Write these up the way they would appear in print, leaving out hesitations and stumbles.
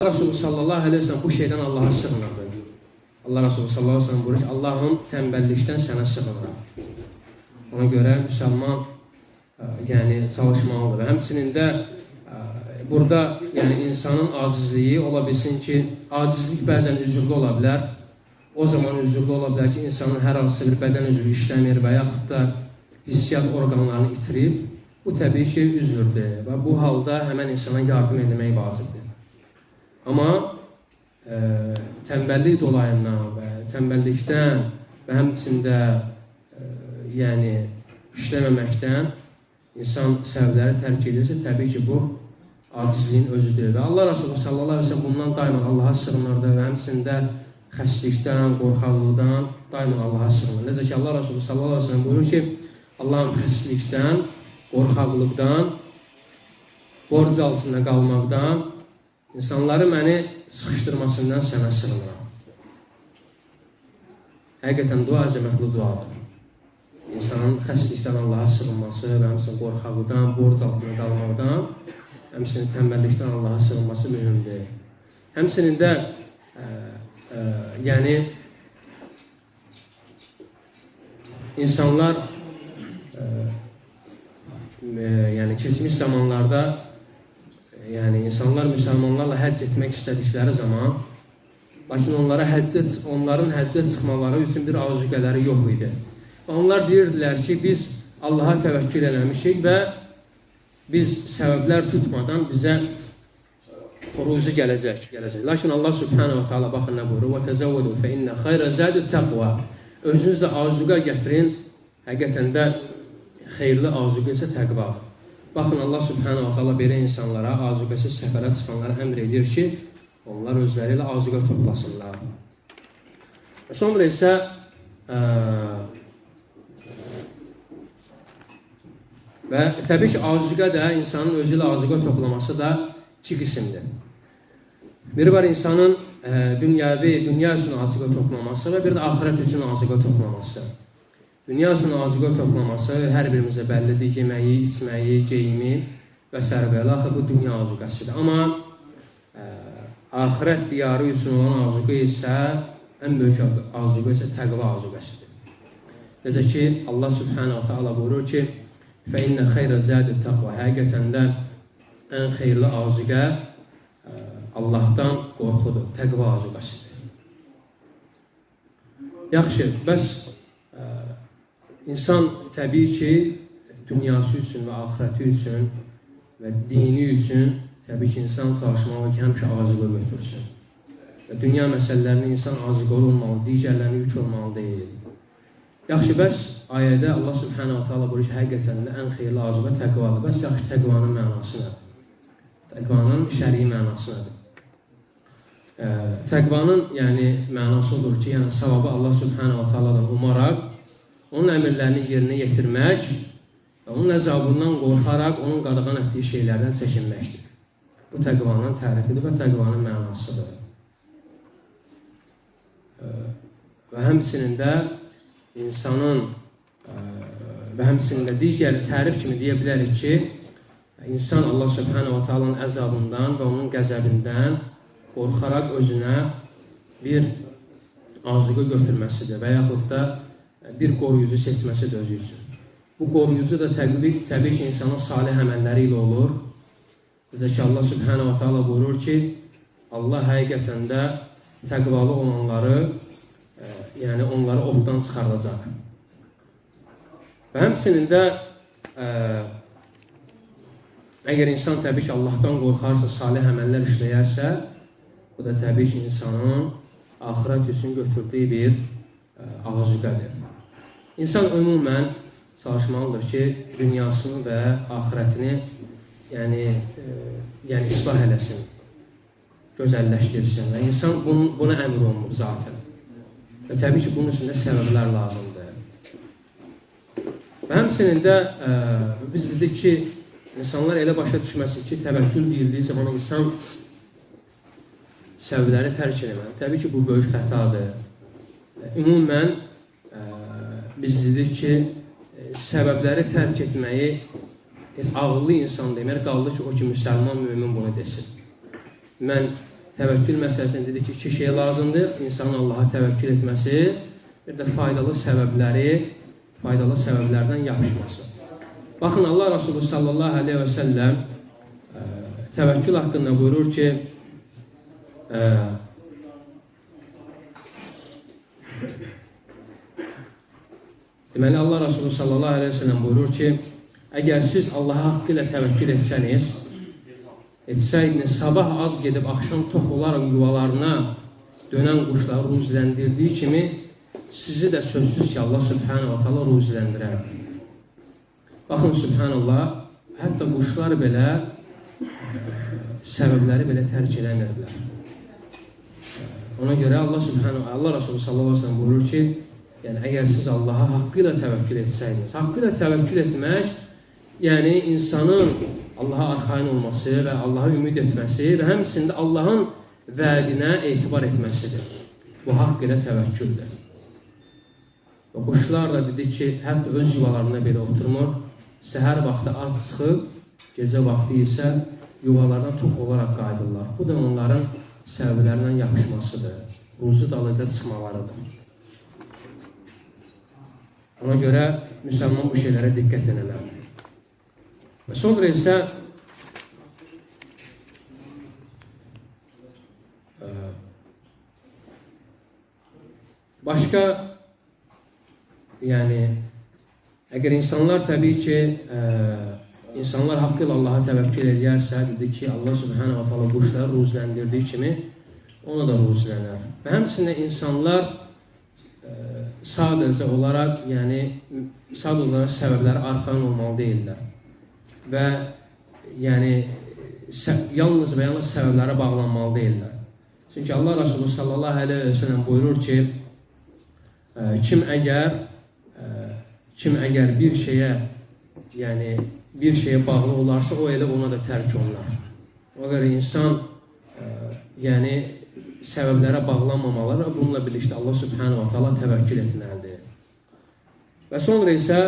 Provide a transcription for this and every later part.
Resulü sallallahu aleyhi ve sellem bu şeyden Allah'a sığınırdı. Allah Resulü sallallahu aleyhi ve sellem buyurur ki, Allah'ım tembellikten sana sığınırım. Ona göre Müslüman yani çalışmalıdır. Ve həmçinin də burada yani insanın acizliği ola bilsin ki, acizlik bəzən üzürlü ola bilər. O zaman üzürlü ola bilər ki, insanın hər hansı bir bədən üzrü işləmir və yaxud da hissiyat orqanlarını itirib. Bu təbii ki, üzürdür və bu halda həmən insana yardım etmək vacibdir. Amma tembellik dolayından və tembellikdən və həmçində yəni işləməməkdən insan səbəbləri tərk edirsə, təbii ki, bu acizliyin özüdür. Və Allah Resulü sallallahu aleyhi ve sellem bundan daima Allah'a sığınırdı və həmçində xəstlikdən, qorxaqlıqdan daima Allah'a sığınır. Necə ki, Allah Resulü sallallahu aleyhi ve sellem buyurur ki, Allah'ın xəstlikdən, qorxaqlıqdan, borc altında qalmaqdan, insanları məni sıxışdırmasından sənə sığınıram. Həqiqətən dua əzəmətli duadır. İnsanın xəstlikdən Allah'a sığınması və həmçinin qorxaqlıqdan, borc altında qalmaqdan, həmçinin tənbəllikdən Allah'a sığınması mühümdür. Həmçinin də yəni insanlar yəni keçmiş zamanlarda yani insanlar Müslümanlarla həcc etmək istədikləri zaman, lakin onların həccə çıxmaları üçün bir azuqələri yox idi. Onlar deyirdilər ki, biz Allah'a təvəkkül eləmişik və biz səbəblər tutmadan bizə ruzi gələcək. Lakin Allah Subhanahu wa Ta'ala baxın nə buyurur? وَتَزَوَّدُوا فَإِنَّ خَيْرَ زَادِ التَّقْوَى Özünüzdə azuqa gətirin, həqiqətən də xeyirli azuqa isə təqvadır. Baxın, Allah Subhanahu wa Ta'ala belə insanlara, azuqəsiz səfərə çıxanlara əmr edir ki, onlar özləri ilə azuqa toplasınlar. Sonra isə və təbii ki, azuqa da, insanın özü ilə azuqa toplaması da iki qismdir. Biri var insanın dünya üçün azuqa toplaması və bir də axirət üçün azuqa toplaması. Dünya üçün azuqa toplaması hər birimizə bəllidir, yeməyi, içməyi, geyimi və s. Axı bu dünya azuqəsidir. Amma axirət diyarı üçün olan azuqa isə, ən böyük azuqa isə təqva azuqəsidir. Necə ki, Allah Subhanahu wa Ta'ala buyurur ki, فَإِنَّ خَيْرَ زَادِ التَّقْوَى Həqiqətən də ən xeyirli azuqə Allahdan qorxudur, təqva azuqəsidir. Yaxşı, bəs İnsan təbii ki, dünyası üçün və axirəti üçün və dini üçün təbii ki, insan çalışmalı ki, həmişə azuqa götürsün. Və dünya məsələlərini insan azuqa olmalı, digərlərini yük olmalı deyil. Yaxşı, bəs ayədə Allah Subhanahu wa Ta'ala buyurur ki, həqiqətən də ən xeyirli azuqa təqvadır. Bəs yaxşı, təqvanın mənası nədir? Təqvanın şəri mənası nədir? Təqvanın yəni, mənası odur ki, yəni savabı Allah Subhanahu wa Ta'aladan umaraq, onun əmirlərini yerinə yetirmək və onun əzabından qorxaraq, onun qadağan etdiyi şeylərdən çəkinməkdir. Bu təqvanın tərifidir və təqvanın mənasıdır. Və həmçinin də insanın və həmçinin də digər tərif kimi deyə bilərik ki, insan Allah Subhanahu wa Ta'ala'nın əzabından və onun qəzəbindən qorxaraq özünə bir azuqa götürməsidir və yaxud da bir qoruyucu seçməsi də özü üçün. Bu qoruyucu da təbii ki, insanın salih əməlləri ilə olur. Necə ki, Allah Subhanahu wa Ta'ala buyurur ki, Allah həqiqətən də təqvalı olanları, yəni onları oxdan çıxardacaq. Və həmçinin də əgər insan təbii ki, Allahdan qorxarsa, salih əməllər işləyərsə, bu da təbii ki, insanın axirət üçün götürdüyü bir azuqədir. İnsan ümumən çalışmalıdır ki, dünyasını və axirətini yəni islah eləsin, gözəlləşdirsin və insan buna əmr olunur zaten. Və təbii ki, bunun üçün də səbəblər lazımdır. Və həmçinin də biz dedik ki, insanlar elə başa düşməsin ki, təvəkkül deyildiyi zaman insan səbəbləri tərk eləməli. Təbii ki, bu böyük xətadır. Ümumən, biz dedik ki, səbəbləri tərk etməyi ağıllı insan demək qaldı ki, o ki, müsəlman, mümin bunu desin. Mən təvəkkül məsələsində dedi ki, 2 şey lazımdır. İnsanın Allaha təvəkkül etməsi, bir də faydalı səbəblərdən yapışması. Baxın, Allah Resulü sallallahu aleyhi və səlləm təvəkkül haqqında buyurur ki, deməli, Allah Resulü sallallahu aleyhi və səlləm buyurur ki, əgər siz Allaha haqqı ilə təvəkkül etsəydiniz, sabah az gedib, axşam tox olaraq yuvalarına dönən quşları ruziləndirdiyi kimi, sizi də sözsüz ki, Allah Subhanahu wa ta'ala ruziləndirərdi. Baxın, Subhanallah, hətta quşlar belə səbəbləri belə tərk eləmirdilər. Ona görə Allah Resulü sallallahu aleyhi ve sellem buyurur ki, yəni əgər siz Allaha haqqı ilə təvəkkül etsəydiniz, haqqı ilə təvəkkül etmək, yəni insanın Allaha arxayın olması və Allaha ümid etməsi və həmçində Allahın vədinə etibar etməsidir. Bu haqq ilə təvəkküldür. Və quşlar da dedi ki, hətta öz yuvalarında belə oturmur, səhər vaxtı at çıxıb, gecə vaxtı isə yuvalardan tox olaraq qayıdırlar. Bu da onların səbəblərindən yapışmasıdır, ruzu dalıca çıxmalarıdır. Ona görə müsəlman bu şeylərə diqqət eləməlidir. Və sonra isə başqa, yəni əgər insanlar təbii ki, insanlar haqqı ilə Allaha təvəkkül edərsə, dedi ki, Allah Subhanahu wa ta'ala quşları ruziləndirdiyi kimi ona da ruzilənər. Və həmçində insanlar sadəcə olaraq, yəni sadəcə olaraq səbəbləri arxayın olmalı deyirlər. Və yəni yalnız və yalnız səbəblərə bağlanmalı deyirlər. Çünki Allah Resulü sallallahu aleyhi ve sellem buyurur ki, kim əgər bir şeyə bağlı olarsa, o elə ona da tərk olunur. O qədər insan yəni səbəblərə bağlanmamalı və bununla birlikdə Allah Subhanahu wa ta'ala təvəkkül etməlidir. Və sonra isə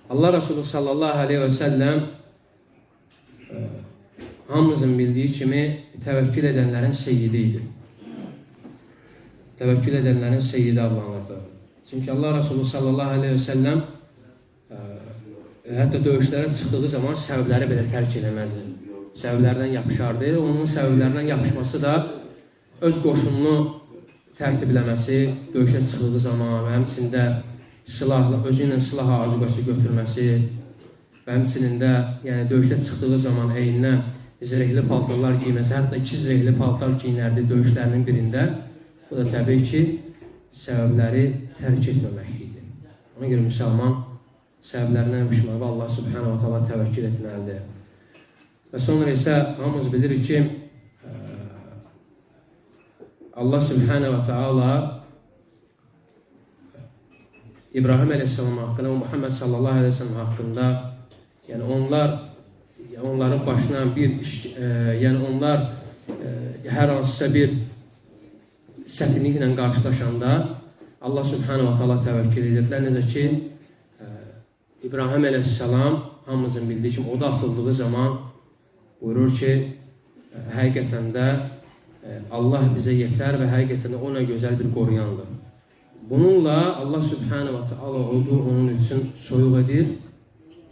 Allah Resulü sallallahu aleyhi ve sellem hamımızın bildiği kimi təvəkkül edənlərin seyyidi idi. Təvəkkül edənlərin seyyidi adlanırdı. Çünki Allah Resulü sallallahu aleyhi ve sellem hətta döyüşlərə çıxdığı zaman səbəbləri belə tərk eləməzdi. Səbəblərdən yapışardı. Onun səbəblərdən yapışması da öz qoşununu tərtibləməsi, döyüşə çıxdığı zaman və həmçində özü ilə silah azuqası götürməsi və həmçində yəni döyüşə çıxdığı zaman əyninə zirehli paltarlar giyməsi, hətta 2 zirehli paltar giyinərdi döyüşlərinin birində. Bu da təbii ki, səbəbləri tərk etməmək idi. Ona görə müsəlman səbəblərindən yapışmalı və Allah Subhanahu wa ta'ala təvəkkül etməlidir. Və sonra isə hamımız bilirik ki, Allah Subhanahu wa ta'ala İbrahim Aleyhisselam haqqında və Muhammed sallallahu aleyhi ve sellem haqqında, yəni onların başına bir iş, yəni onlar hər hansısa bir çətinliklə qarşılaşanda Allah Subhanahu wa ta'ala təvəkkül edirlər. Necə ki, İbrahim Aleyhisselam hamımızın bildiyi kimi oda atıldığı zaman buyurur ki, həqiqətən də Allah bizə yetər və həqiqətən də ona gözəl bir qoruyandır. Bununla Allah Subhanahu wa ta'ala odu onun üçün soyuq edir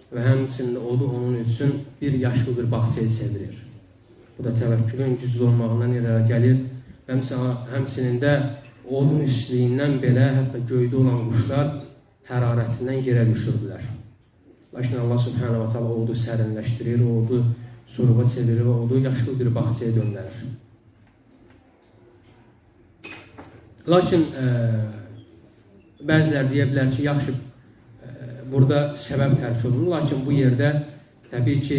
və həmçində odu onun üçün bir yaşlı bir bağçaya çevirir. Bu da təvəkkülün güclü olmağından irəli gəlir. Həmçinin də odun üstlüyündən belə hətta göydə olan quşlar tərarətindən yerə düşürdülər. Lakin Allah Subhanahu wa ta'ala odu sərinləşdirir, odu soyuğa çevirir və odu yaşlı bir bağçaya döndərir. Lakin bəzilər deyə bilər ki, yaxşı, burada səbəb tərk olunur. Lakin bu yerdə təbii ki,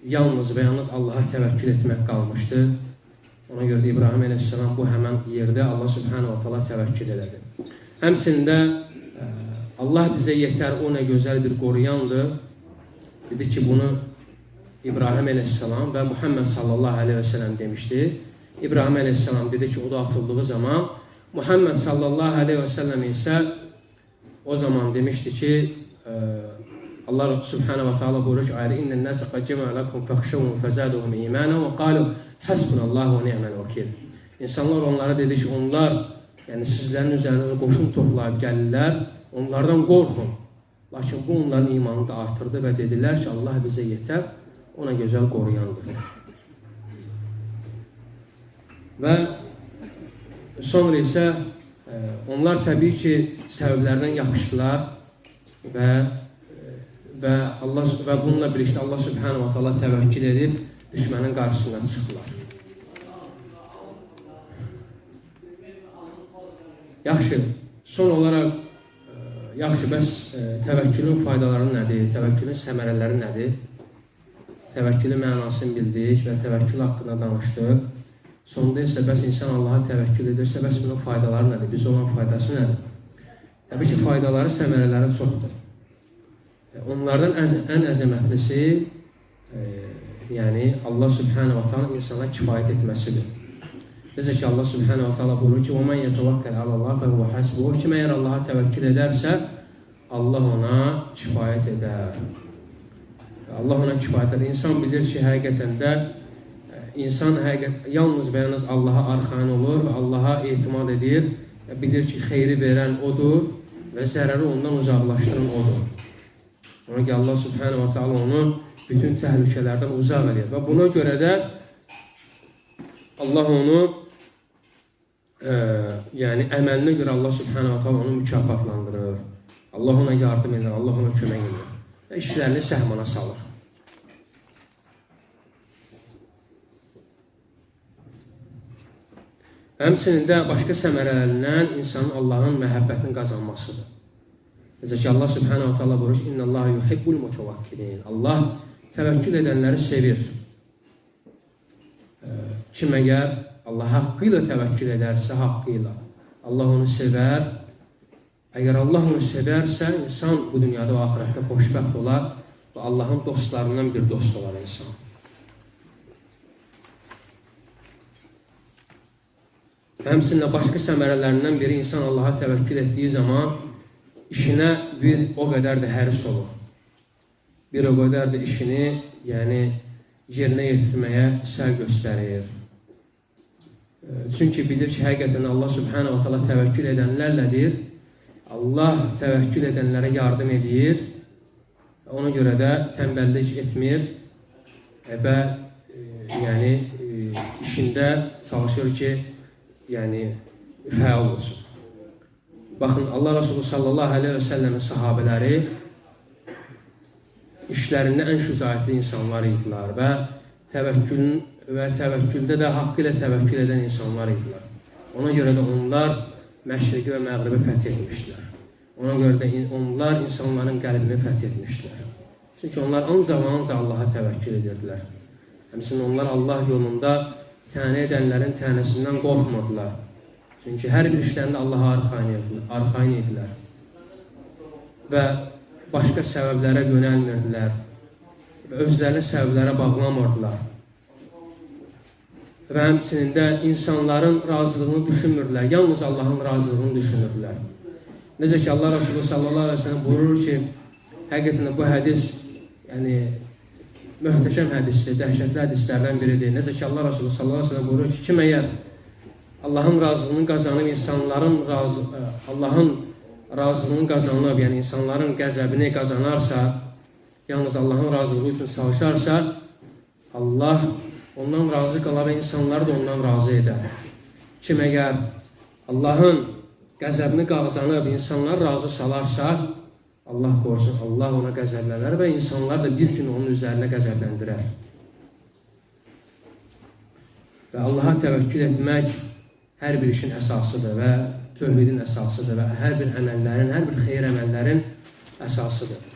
yalnız və yalnız Allaha təvəkkül etmək qalmışdı. Ona görə İbrahim Aleyhisselam bu həmən yerdə Allah Subhanahu wa ta'ala təvəkkül elədi. Həmçində Allah bizə yetər, o nə gözəl bir qoruyandır. Dedi ki, bunu İbrahim Aleyhisselam və Muhammed sallallahu aleyhi ve sellem demişdi. İbrahim Aleyhisselam dedi ki, o da atıldığı zaman Muhammed sallallahu aleyhi ve sellem ise o zaman demişti ki Allah subhanahu ve teala buyuruyor ki ayrı innen nase qad cema'a lakum fakhshawhum fazaduhum imanan ve qalu hasbunallahu ve ni'mel vekil. İnsanlar onlara dedi ki onlar yani sizlerin üzerinize qoşun toplayıp gəlirlər, onlardan qorxun. Lakin bu onların imanını da artırdı ve dediler ki Allah bize yeter, ona güzel koruyandır. Ve sonra ise onlar tabii ki sebeplerden yapıştılar ve bununla birlikte Allah subhanahu ve teala tevekkül edip düşmanın karşısına çıktılar. Yaxşı, son olarak yaxşı, bəs təvəkkülün faydaları nədir? Təvəkkülün səmərələri nədir? Təvəkkülün mənasını bildik və təvəkkül haqqında danışdıq. Sonda isə bəs insan Allaha təvəkkül edirsə, bəs bunun faydaları nədir? Bizə olan faydası nədir? Təbii ki, faydaları, səmərələri çoxdur. Onlardan ən əzəmətlisi yəni Allah subhanahu wa ta'ala insana kifayət etməsidir. Necə ki Allah subhanahu wa ta'ala buyurur ki وَمَنْ يَتَوَكَّلْ عَلَى اللّٰهِ فَهُوَ حَسْبُهُ. Kim əgər Allaha təvəkkül edərsə Allah ona kifayət edər. Allah ona kifayət edər. İnsan bilir ki, həqiqətən də insan yalnız və yalnız Allaha arxain olur və Allaha etimad edir. Bilir ki, xeyri verən odur və zərəri ondan uzaqlaşdıran odur. Ona ki Allah subhanahu wa ta'ala onu bütün təhlükələrdən uzaq edir. Və buna görə də Allah onu yəni əməlinə görə Allah subhanahu wa ta'ala onu mükafatlandırır. Allah ona yardım edir, Allah ona kömək edir. Və işlərini səhmana salır. Həmçinin də başqa səmərələrindən insanın Allahın məhəbbətini qazanmasıdır. Necə ki Allah subhanahu wa ta'ala buyurur ki İnnəllaha yuhibbul mutavakkilin. Allah təvəkkül edənləri sevir. Kim əgər Allah haqqı ilə təvəkkül edərsə, haqqı ilə Allah onu sevər. Əgər Allah onu sevərsə, insan bu dünyada və axirətdə xoşbəxt olar və Allahın dostlarından bir dost olar insan. Həmçinin başqa səmərələrindən biri insan Allaha təvəkkül etdiyi zaman işinə bir o qədər də həris olur. Bir o qədər də işini yəni yerinə yetirməyə səy göstərir. Çünki bilir ki, həqiqətən Allah subhanahu wa ta'ala təvəkkül edənlərlədir. Allah təvəkkül edənlərə yardım edir. Ona görə də tənbəllik etmir və yəni işində çalışır ki, yəni fəal olsun. Baxın, Allah Resulü sallallahu aleyhi ve sellemin sahabələri işlərində ən şücaətli insanlar idilər və təvəkküldə də haqqı ilə təvəkkül edən insanlar idilər. Ona görə də onlar məşriqi və məğribi fəth etmişdilər. Ona görə də onlar insanların qəlbini fəth etmişdilər. Çünki onlar ancaq Allaha təvəkkül edirdilər. Həmçinin onlar Allah yolunda tənə edənlərin tənəsindən qorxmadılar. Çünki hər bir işlərində Allaha arxain idilər. Və başqa səbəblərə yönəlmirdilər və özlərini səbəblərə bağlamırdılar. Və həmçinin də insanların razılığını düşünmürdülər, yalnız Allahın razılığını düşünürdülər. Necə ki Allah Resulü sallallahu aleyhi ve sellem buyurur ki, həqiqətən bu hədis yəni möhtəşəm hədisdir, dəhşətli hədislərdən biridir. Necə ki Allah Resulü sallallahu aleyhi ve sellem buyurur ki, kim əgər Allahın razılığını qazanıb Allahın razılığını qazanıb, yəni insanların qəzəbini qazanarsa, yalnız Allahın razılığı üçün çalışarsa, Allah ondan razı qala və insanları da ondan razı edər. Kim əgər Allahın qəzəbini qazanıb, insanlar razı salarsa, Allah qorusun, Allah ona qəzəblənər və insanlar da bir gün onun üzərinə qəzəbləndirər. Və Allaha təvəkkül etmək hər bir işin əsasıdır və tövhidin əsasıdır və hər bir əməllərin, hər bir xeyir əməllərin əsasıdır.